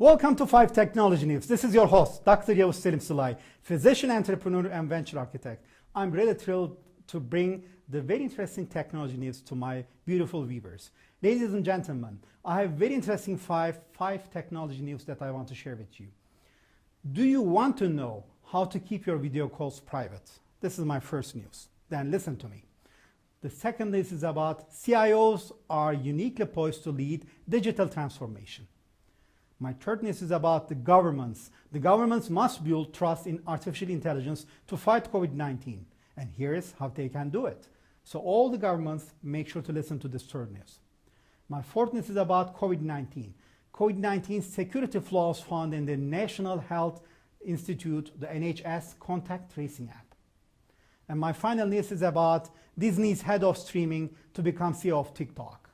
Welcome to 5 Technology News. This is your host, Dr. Yavuz Selim Sılay, physician, entrepreneur, and venture architect. I'm really thrilled to bring the very interesting technology news to my beautiful viewers. Ladies and gentlemen, I have very interesting five technology news that I want to share with you. Do you want to know how to keep your video calls private? This is my first news. Then listen to me. The second news is about CIOs are uniquely poised to lead digital transformation. My third news is about the governments. The governments must build trust in artificial intelligence to fight COVID-19. And here is how they can do it. So all the governments make sure to listen to this third news. My fourth news is about COVID-19. COVID-19 security flaws found in the National Health Institute, the NHS contact tracing app. And my final news is about Disney's head of streaming to become CEO of TikTok.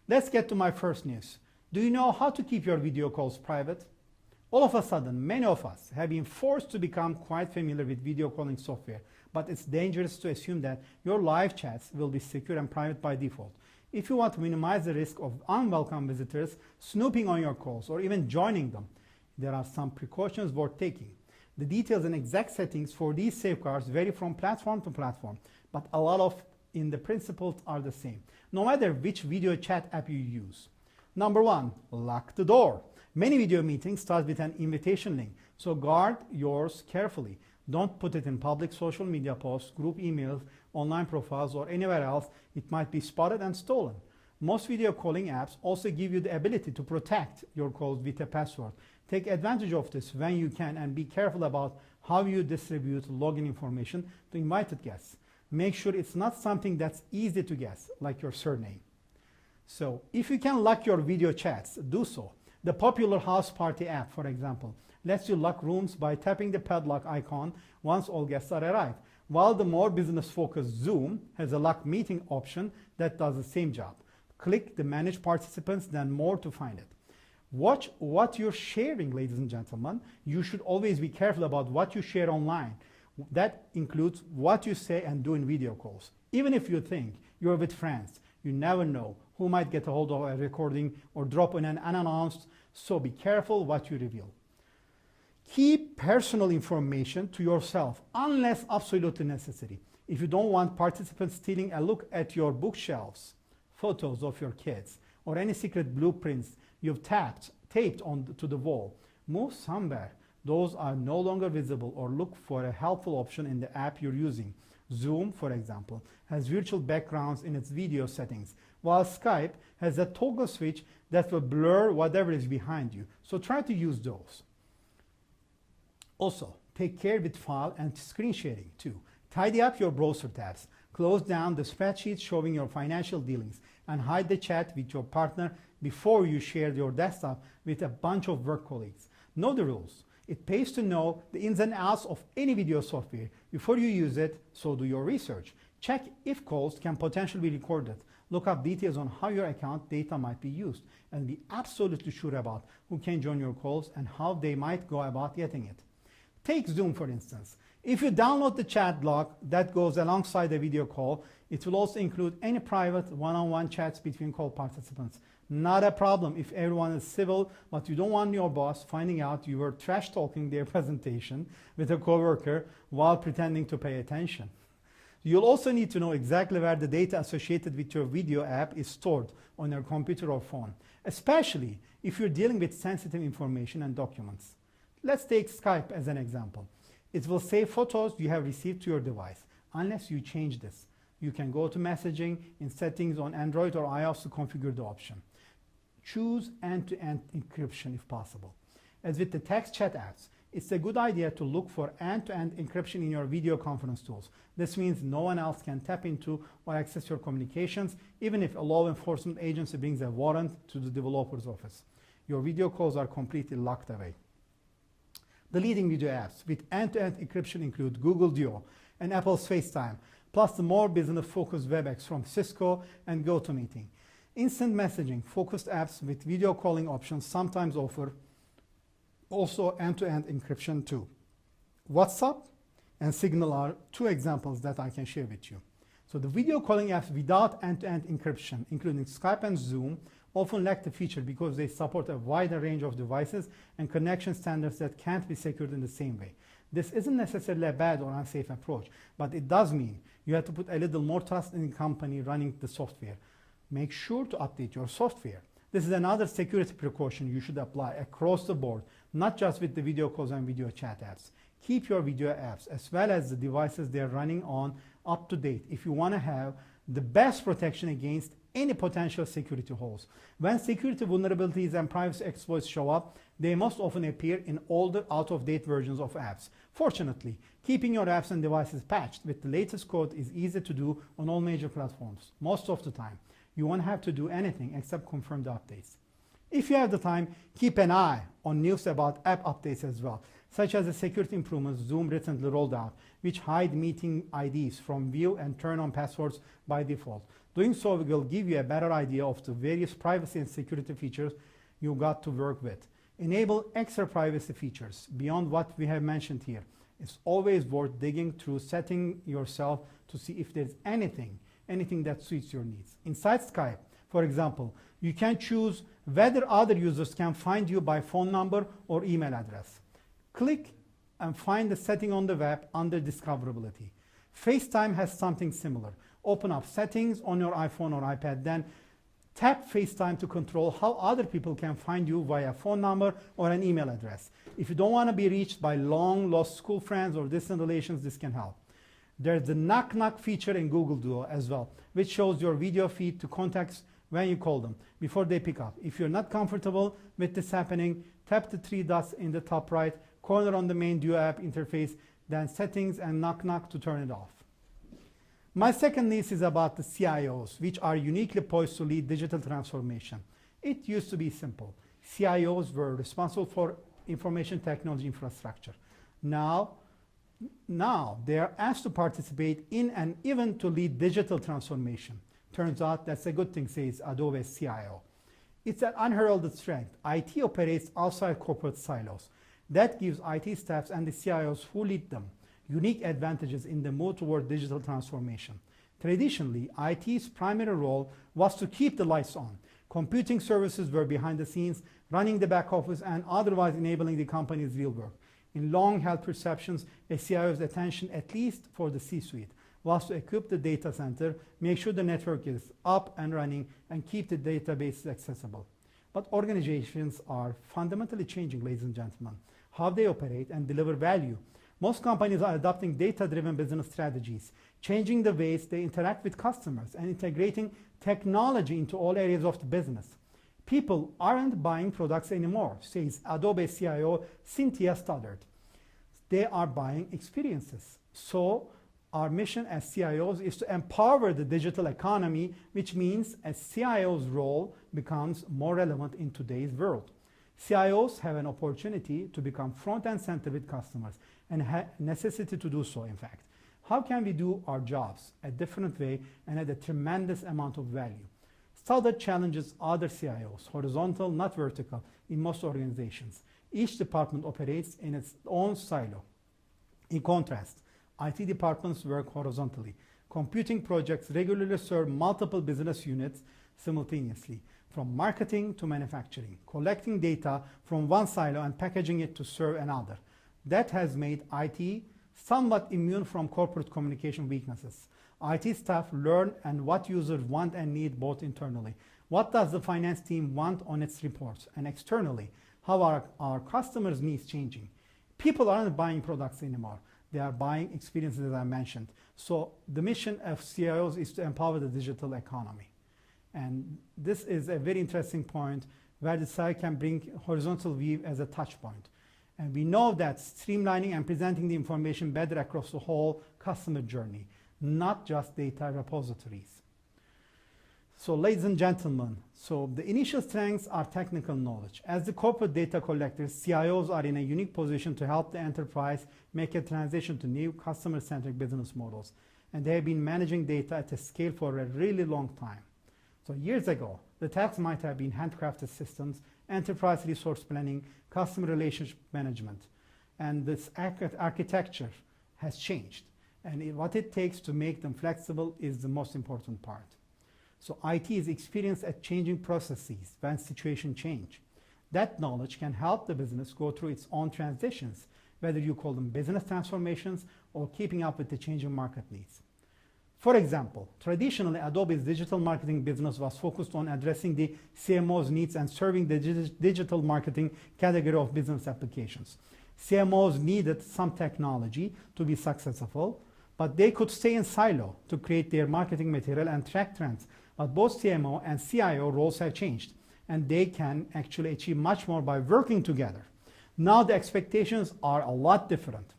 Let's get to my first news. Do you know how to keep your video calls private? All of a sudden, many of us have been forced to become quite familiar with video calling software, but it's dangerous to assume that your live chats will be secure and private by default. If you want to minimize the risk of unwelcome visitors snooping on your calls or even joining them, there are some precautions worth taking. The details and exact settings for these safeguards vary from platform to platform, but a lot of the principles are the same, no matter which video chat app you use. Number 1, lock the door. Many video meetings start with an invitation link, so guard yours carefully. Don't put it in public social media posts, group emails, online profiles, or anywhere else. It might be spotted and stolen. Most video calling apps also give you the ability to protect your calls with a password. Take advantage of this when you can and be careful about how you distribute login information to invited guests. Make sure it's not something that's easy to guess, like your surname. So if you can lock your video chats, do so. The popular House Party app, for example, lets you lock rooms by tapping the padlock icon once all guests are arrived, while the more business-focused Zoom has a lock meeting option that does the same job. Click the Manage Participants, then More to find it. Watch what you're sharing, ladies and gentlemen. You should always be careful about what you share online. That includes what you say and do in video calls. Even if you think you're with friends, you never know who might get a hold of a recording or drop in an unannounced, so be careful what you reveal. Keep personal information to yourself unless absolutely necessary. If you don't want participants stealing a look at your bookshelves, photos of your kids, or any secret blueprints you've taped onto the wall, move somewhere. Those are no longer visible, or look for a helpful option in the app you're using. Zoom, for example, has virtual backgrounds in its video settings, while Skype has a toggle switch that will blur whatever is behind you. So try to use those. Also, take care with file and screen sharing too. Tidy up your browser tabs. Close down the spreadsheet showing your financial dealings, and hide the chat with your partner before you share your desktop with a bunch of work colleagues. Know the rules. It pays to know the ins and outs of any video software before you use it, so do your research. Check if calls can potentially be recorded. Look up details on how your account data might be used, and be absolutely sure about who can join your calls and how they might go about getting it. Take Zoom, for instance. If you download the chat log that goes alongside the video call, it will also include any private one-on-one chats between call participants. Not a problem if everyone is civil, but you don't want your boss finding out you were trash talking their presentation with a coworker while pretending to pay attention. You'll also need to know exactly where the data associated with your video app is stored on your computer or phone, especially if you're dealing with sensitive information and documents. Let's take Skype as an example. It will save photos you have received to your device, unless you change this. You can go to messaging in settings on Android or iOS to configure the option. Choose end-to-end encryption if possible. As with the text chat apps, it's a good idea to look for end-to-end encryption in your video conference tools. This means no one else can tap into or access your communications, even if a law enforcement agency brings a warrant to the developer's office. Your video calls are completely locked away. The leading video apps with end-to-end encryption include Google Duo and Apple's FaceTime, plus the more business-focused WebEx from Cisco and GoToMeeting. Instant messaging focused apps with video calling options sometimes offer also end-to-end encryption too. WhatsApp and Signal are two examples that I can share with you. So the video calling apps without end-to-end encryption, including Skype and Zoom, often lack the feature because they support a wider range of devices and connection standards that can't be secured in the same way. This isn't necessarily a bad or unsafe approach, but it does mean you have to put a little more trust in the company running the software. Make sure to update your software. This is another security precaution you should apply across the board, not just with the video calls and video chat apps. Keep your video apps as well as the devices they're running on up to date if you want to have the best protection against any potential security holes. When security vulnerabilities and privacy exploits show up, they most often appear in older, out-of-date versions of apps. Fortunately, keeping your apps and devices patched with the latest code is easy to do on all major platforms. Most of the time, you won't have to do anything except confirm the updates. If you have the time, keep an eye on news about app updates as well, such as the security improvements Zoom recently rolled out, which hide meeting IDs from view and turn on passwords by default. Doing so will give you a better idea of the various privacy and security features you got to work with. Enable extra privacy features beyond what we have mentioned here. It's always worth digging through setting yourself to see if there's anything that suits your needs. Inside Skype, for example, you can choose whether other users can find you by phone number or email address. Click and find the setting on the web under Discoverability. FaceTime has something similar. Open up Settings on your iPhone or iPad, then tap FaceTime to control how other people can find you via phone number or an email address. If you don't want to be reached by long-lost school friends or distant relations, this can help. There's the Knock Knock feature in Google Duo as well, which shows your video feed to contacts when you call them before they pick up. If you're not comfortable with this happening, tap the three dots in the top right corner on the main Duo app interface, then Settings and Knock Knock to turn it off. My second niche is about the CIOs, which are uniquely poised to lead digital transformation. It used to be simple. CIOs were responsible for information technology infrastructure. Now they are asked to participate in and even to lead digital transformation. Turns out that's a good thing, says Adobe's CIO. It's an unheralded strength. IT operates outside corporate silos. That gives IT staffs and the CIOs who lead them unique advantages in the move toward digital transformation. Traditionally, IT's primary role was to keep the lights on. Computing services were behind the scenes, running the back office and otherwise enabling the company's real work. In long-held perceptions, a CIO's attention, at least for the C-suite, was to equip the data center, make sure the network is up and running, and keep the databases accessible. But organizations are fundamentally changing, ladies and gentlemen, how they operate and deliver value. Most companies are adopting data-driven business strategies, changing the ways they interact with customers and integrating technology into all areas of the business. People aren't buying products anymore, says Adobe CIO Cynthia Stoddard. They are buying experiences. So our mission as CIOs is to empower the digital economy, which means a CIO's role becomes more relevant in today's world. CIOs have an opportunity to become front and center with customers and necessity to do so, in fact. How can we do our jobs a different way and add a tremendous amount of value? Stoddard challenges other CIOs, horizontal, not vertical, in most organizations. Each department operates in its own silo. In contrast, IT departments work horizontally. Computing projects regularly serve multiple business units simultaneously, from marketing to manufacturing, collecting data from one silo and packaging it to serve another. That has made IT somewhat immune from corporate communication weaknesses. IT staff learn and what users want and need both internally. What does the finance team want on its reports? And externally, how are our customers' needs changing? People aren't buying products anymore. They are buying experiences, as I mentioned. So the mission of CIOs is to empower the digital economy. And this is a very interesting point where the CIO can bring horizontal view as a touch point. And we know that streamlining and presenting the information better across the whole customer journey, not just data repositories. So ladies and gentlemen, so the initial strengths are technical knowledge. As the corporate data collectors, CIOs are in a unique position to help the enterprise make a transition to new customer-centric business models. And they have been managing data at a scale for a really long time. So years ago, the task might have been handcrafted systems, enterprise resource planning, customer relationship management. And this architecture has changed. and what it takes to make them flexible is the most important part. So IT is experienced at changing processes when situations change. That knowledge can help the business go through its own transitions, whether you call them business transformations or keeping up with the changing market needs. For example, traditionally Adobe's digital marketing business was focused on addressing the CMO's needs and serving the digital marketing category of business applications. CMOs needed some technology to be successful, but they could stay in silo to create their marketing material and track trends. But both CMO and CIO roles have changed, and they can actually achieve much more by working together. Now the expectations are a lot different.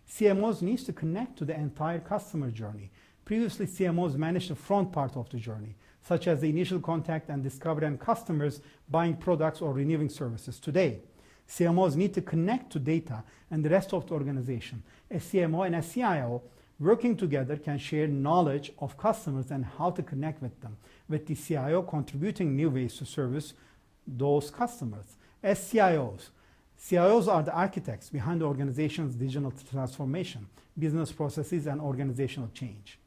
CMOs need to connect to the entire customer journey. Previously, CMOs managed the front part of the journey, such as the initial contact and discovery and customers buying products or renewing services. Today, CMOs need to connect to data and the rest of the organization. A CMO and a CIO working together can share knowledge of customers and how to connect with them, with the CIO contributing new ways to service those customers. As CIOs are the architects behind the organization's digital transformation, business processes, and organizational change.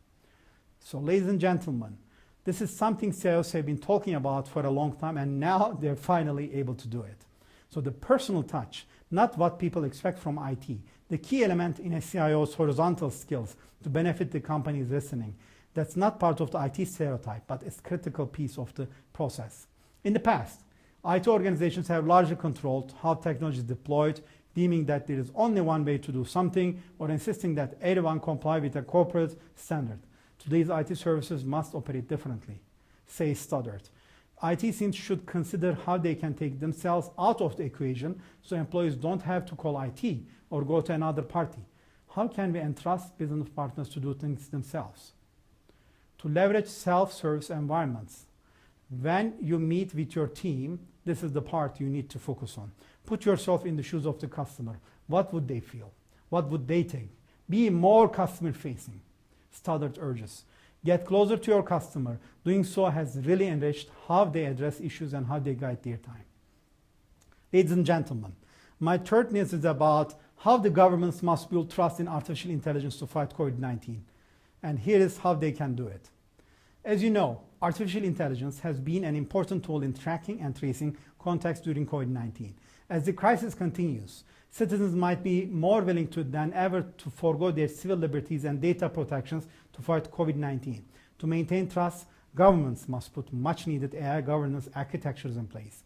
So, ladies and gentlemen, this is something CIOs have been talking about for a long time, and now they're finally able to do it. So the personal touch, not what people expect from IT, the key element in a CIO's horizontal skills to benefit the company's listening. That's not part of the IT stereotype, but it's a critical piece of the process. In the past, IT organizations have largely controlled how technology is deployed, deeming that there is only one way to do something or insisting that everyone comply with a corporate standard. Today's IT services must operate differently, says Stoddard. IT teams should consider how they can take themselves out of the equation so employees don't have to call IT or go to another party. How can we entrust business partners to do things themselves? To leverage self-service environments. When you meet with your team, this is the part you need to focus on. Put yourself in the shoes of the customer. What would they feel? What would they think? Be more customer-facing. Stoddard urges. Get closer to your customer. Doing so has really enriched how they address issues and how they guide their time. Ladies and gentlemen, my third news is about how the governments must build trust in artificial intelligence to fight COVID-19. And here is how they can do it. As you know, artificial intelligence has been an important tool in tracking and tracing contacts during COVID-19. As the crisis continues, citizens might be more willing than ever to forego their civil liberties and data protections to fight COVID-19. To maintain trust, governments must put much-needed AI governance architectures in place.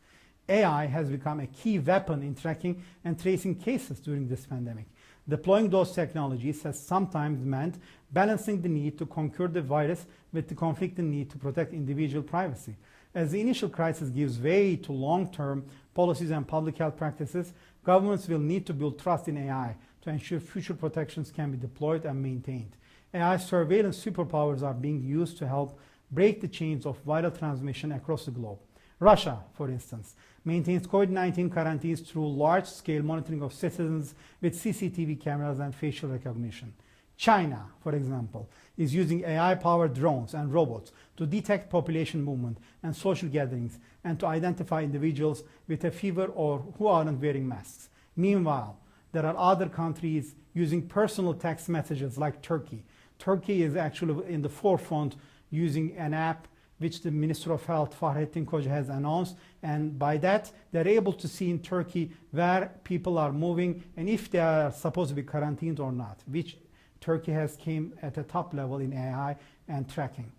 AI has become a key weapon in tracking and tracing cases during this pandemic. Deploying those technologies has sometimes meant balancing the need to conquer the virus with the conflicting need to protect individual privacy. As the initial crisis gives way to long-term policies and public health practices, governments will need to build trust in AI to ensure future protections can be deployed and maintained. AI surveillance superpowers are being used to help break the chains of viral transmission across the globe. Russia, for instance, maintains COVID-19 quarantines through large-scale monitoring of citizens with CCTV cameras and facial recognition. China, for example, is using AI-powered drones and robots to detect population movement and social gatherings and to identify individuals with a fever or who aren't wearing masks. Meanwhile, there are other countries using personal text messages like Turkey. Turkey is actually in the forefront using an app which the Minister of Health, Fahrettin Koca, has announced. And by that, they're able to see in Turkey where people are moving and if they are supposed to be quarantined or not, which Turkey has came at a top level in AI and tracking.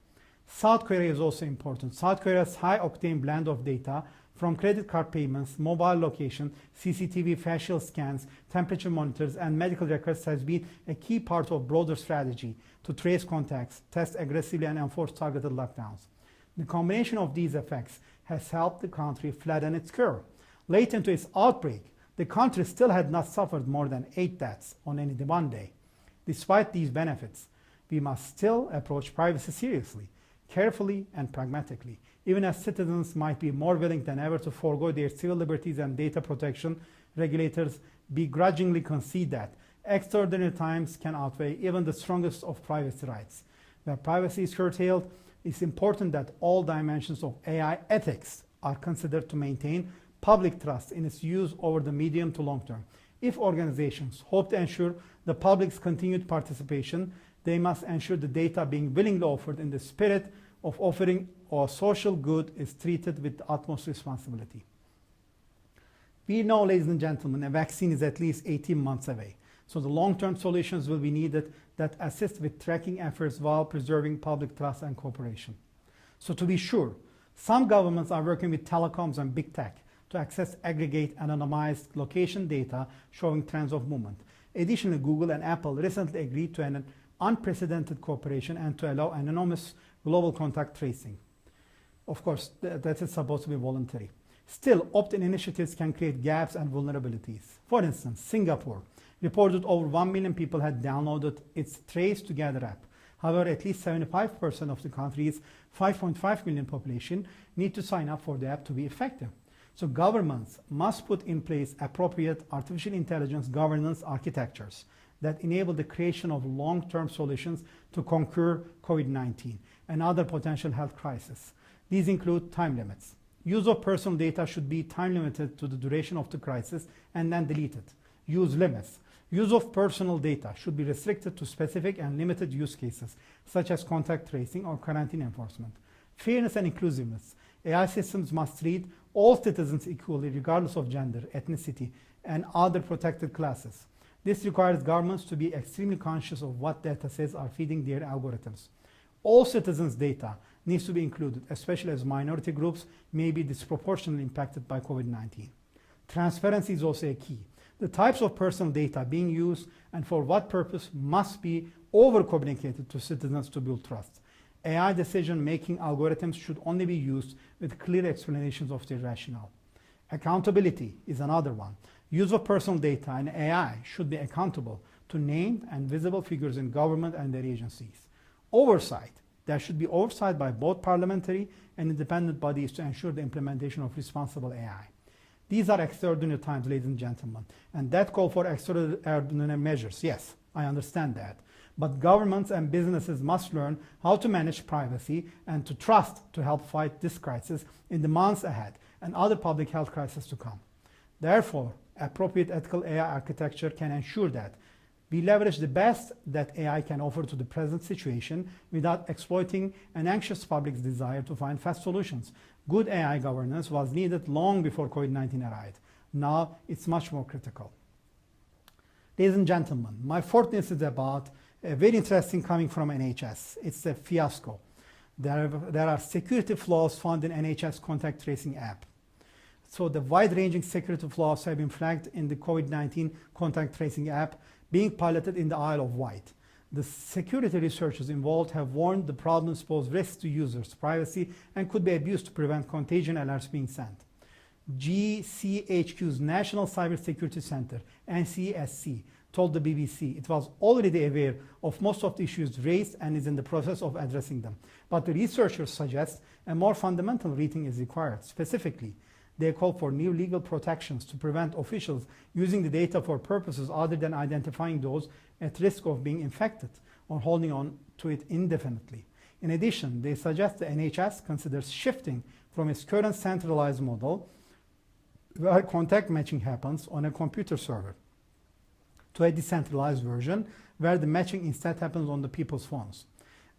South Korea is also important. South Korea's high-octane blend of data from credit card payments, mobile location, CCTV facial scans, temperature monitors, and medical records has been a key part of broader strategy to trace contacts, test aggressively, and enforce targeted lockdowns. The combination of these effects has helped the country flatten its curve. Late into its outbreak, the country still had not suffered more than 8 deaths on any one day. Despite these benefits, we must still approach privacy seriously, carefully and pragmatically. Even as citizens might be more willing than ever to forego their civil liberties and data protection, regulators begrudgingly concede that extraordinary times can outweigh even the strongest of privacy rights. Where privacy is curtailed, it's important that all dimensions of AI ethics are considered to maintain public trust in its use over the medium to long term. If organizations hope to ensure the public's continued participation, They must ensure the data being willingly offered in the spirit of offering a social good is treated with the utmost responsibility. We know, ladies and gentlemen, a vaccine is at least 18 months away. So the long-term solutions will be needed that assist with tracking efforts while preserving public trust and cooperation. So to be sure, some governments are working with telecoms and big tech to access, aggregate, anonymized location data showing trends of movement. Additionally, Google and Apple recently agreed to an unprecedented cooperation and to allow anonymous global contact tracing. Of course, that is supposed to be voluntary. Still, opt-in initiatives can create gaps and vulnerabilities. For instance, Singapore reported over 1 million people had downloaded its Trace Together app. However, at least 75% of the country's 5.5 million population need to sign up for the app to be effective. So governments must put in place appropriate artificial intelligence governance architectures that enable the creation of long-term solutions to conquer COVID-19 and other potential health crises. These include time limits. Use of personal data should be time limited to the duration of the crisis and then deleted. Use limits. Use of personal data should be restricted to specific and limited use cases, such as contact tracing or quarantine enforcement. Fairness and inclusiveness. AI systems must treat all citizens equally, regardless of gender, ethnicity, and other protected classes. This requires governments to be extremely conscious of what data sets are feeding their algorithms. All citizens' data needs to be included, especially as minority groups may be disproportionately impacted by COVID-19. Transparency is also a key. The types of personal data being used and for what purpose must be over-communicated to citizens to build trust. AI decision-making algorithms should only be used with clear explanations of their rationale. Accountability is another one. Use of personal data and AI should be accountable to named and visible figures in government and their agencies. Oversight. There should be oversight by both parliamentary and independent bodies to ensure the implementation of responsible AI. These are extraordinary times, ladies and gentlemen, and that call for extraordinary measures. Yes, I understand that. But governments and businesses must learn how to manage privacy and to trust to help fight this crisis in the months ahead and other public health crises to come. Therefore, appropriate ethical AI architecture can ensure that we leverage the best that AI can offer to the present situation without exploiting an anxious public's desire to find fast solutions. Good AI governance was needed long before COVID-19 arrived. Now it's much more critical. Ladies and gentlemen, my fourth news is about a very interesting coming from NHS. It's a fiasco. There are security flaws found in NHS contact tracing app. So the wide-ranging security flaws have been flagged in the COVID-19 contact tracing app being piloted in the Isle of Wight. The security researchers involved have warned the problems pose risks to users' privacy and could be abused to prevent contagion alerts being sent. GCHQ's National Cybersecurity Center, NCSC, told the BBC it was already aware of most of the issues raised and is in the process of addressing them. But the researchers suggest a more fundamental reading is required. Specifically, they call for new legal protections to prevent officials using the data for purposes other than identifying those at risk of being infected or holding on to it indefinitely. In addition, they suggest the NHS considers shifting from its current centralized model, where contact matching happens on a computer server, to a decentralized version where the matching instead happens on the people's phones.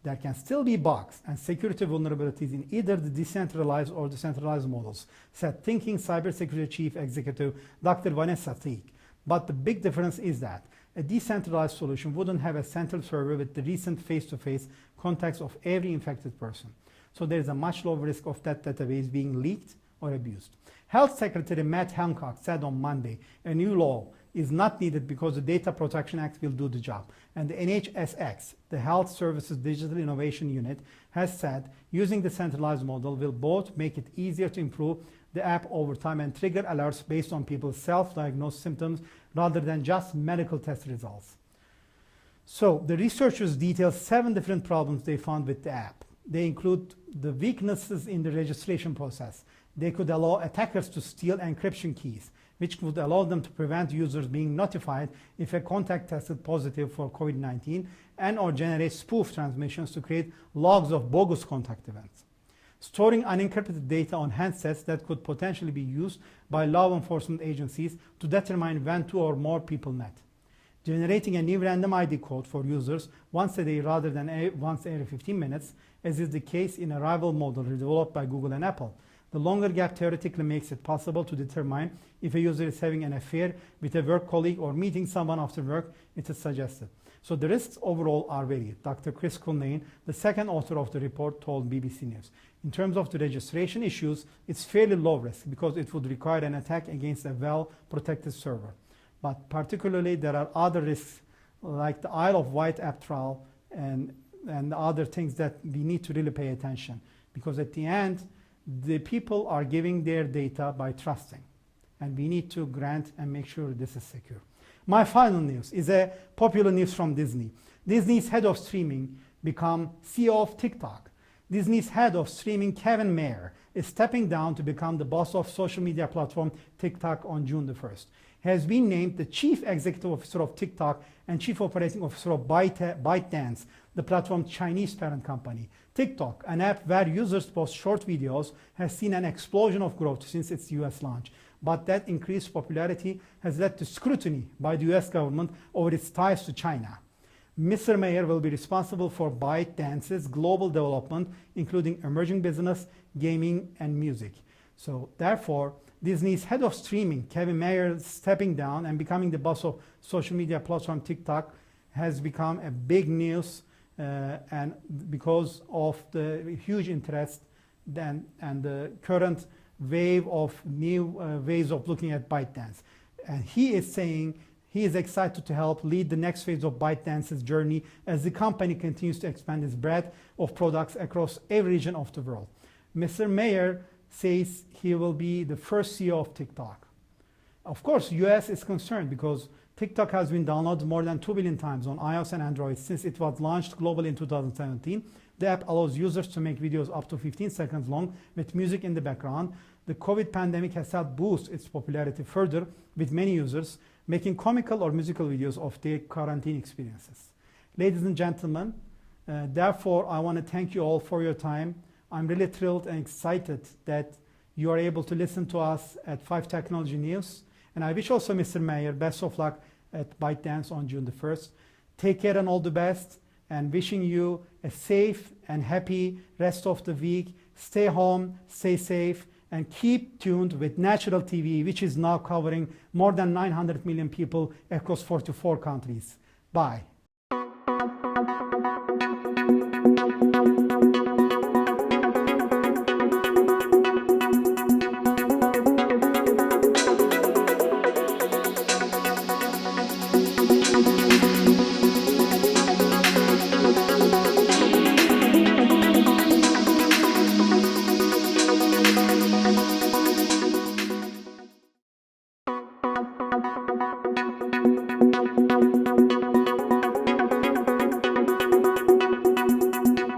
There can still be bugs and security vulnerabilities in either the decentralized or decentralized models, said thinking cybersecurity chief executive Dr. Vanessa Teague. But the big difference is that a decentralized solution wouldn't have a central server with the recent face-to-face contacts of every infected person. So there is a much lower risk of that database being leaked or abused. Health Secretary Matt Hancock said on Monday a new law is not needed because the Data Protection Act will do the job. And the NHSX, the Health Services Digital Innovation Unit, has said using the centralized model will both make it easier to improve the app over time and trigger alerts based on people's self-diagnosed symptoms rather than just medical test results. So the researchers detail 7 different problems they found with the app. They include the weaknesses in the registration process. They could allow attackers to steal encryption keys, which would allow them to prevent users being notified if a contact tested positive for COVID-19 and or generate spoof transmissions to create logs of bogus contact events. Storing unencrypted data on handsets that could potentially be used by law enforcement agencies to determine when 2 or more people met. generating a new random ID code for users once a day rather than once every 15 minutes, as is the case in a rival model developed by Google and Apple. The longer gap theoretically makes it possible to determine if a user is having an affair with a work colleague or meeting someone after work, it is suggested. So the risks overall are varied. Dr. Chris Cullinane, the second author of the report, told BBC News. In terms of the registration issues, it's fairly low risk because it would require an attack against a well-protected server. But particularly there are other risks like the Isle of Wight app trial and other things that we need to really pay attention, because at the end, the people are giving their data by trusting, and we need to grant and make sure this is secure. My final news is a popular news from Disney. Disney's head of streaming become CEO of TikTok. Disney's head of streaming, Kevin Mayer, is stepping down to become the boss of social media platform TikTok on June the 1st. He has been named the Chief Executive Officer of TikTok and Chief Operating Officer of ByteDance, the platform's Chinese parent company. TikTok, an app where users post short videos, has seen an explosion of growth since its US launch. But that increased popularity has led to scrutiny by the US government over its ties to China. Mr. Mayer will be responsible for ByteDance's global development, including emerging business, gaming, and music. So therefore, Disney's head of streaming, Kevin Mayer, stepping down and becoming the boss of social media platform TikTok has become a big news, and because of the huge interest and the current wave of new ways of looking at ByteDance. And he is saying he is excited to help lead the next phase of ByteDance's journey as the company continues to expand its breadth of products across every region of the world. Mr. Mayer says he will be the first CEO of TikTok. Of course, US is concerned because TikTok has been downloaded more than 2 billion times on iOS and Android since it was launched globally in 2017. The app allows users to make videos up to 15 seconds long with music in the background. The COVID pandemic has helped boost its popularity further, with many users making comical or musical videos of their quarantine experiences. Ladies and gentlemen, therefore, I want to thank you all for your time. I'm really thrilled and excited that you are able to listen to us at 5 Technology News. And I wish also Mr. Mayer best of luck at ByteDance on June the 1st. Take care and all the best, and wishing you a safe and happy rest of the week. Stay home, stay safe, and keep tuned with Ntr TV, which is now covering more than 900 million people across 44 countries. Bye.